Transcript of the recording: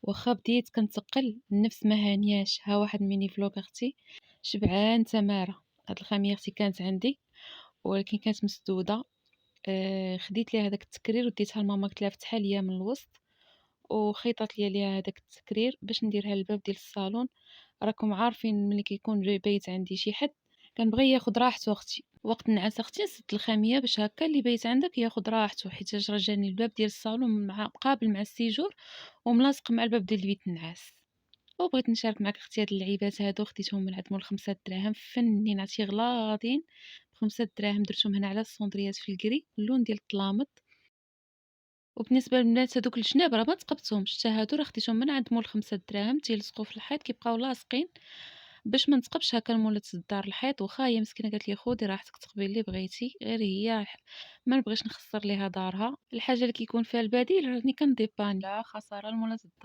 واخا بديت كنتقل النفس ما هانياش. ها واحد ميني فلوق اختي شبعان تماره. هاد الخاميه اختي كانت عندي ولكن كانت مسدوده. خديت ليها هذاك التكرير وديتها لماما قلت لها فتحها ليا من الوسط وخيطات ليا ليها هذاك التكرير باش نديرها للباب ديال الصالون. راكم عارفين ملي كيكون بايت عندي شي حد كنبغي ياخد راحته اختي. وقت النعاس اختي نسيت الخاميه باش هكا اللي بايت عندك ياخد راحته، حيت رجعني الباب ديال الصالون مع قابل مع السيجور وملاصق مع الباب ديال البيت النعاس. وبغيت نشارك معك اختي هاد اللعيبات هادو خديتهم من عند مول 5 دراهم فنين عرفتي غلاضين. ب5 دراهم درتهم هنا على الصوندريات في الكري اللون ديال الطلامط. وبالنسبه للبنات هادوك الجناب راه ما تقبتهمش حتى هادو راه خديتهم من عند مول 5 دراهم تيلصقوا في الحيط كيبقاو لاصقين باش ما نتقبش هكا مولات الدار الحيط. واخا هي مسكينه قالت لي خودي راحتك تقبي اللي بغيتي، غير هي ما نبغيش نخسر ليها دارها. الحاجه اللي كيكون فيها البديل راني كنديباني لا خساره لمولات الدار.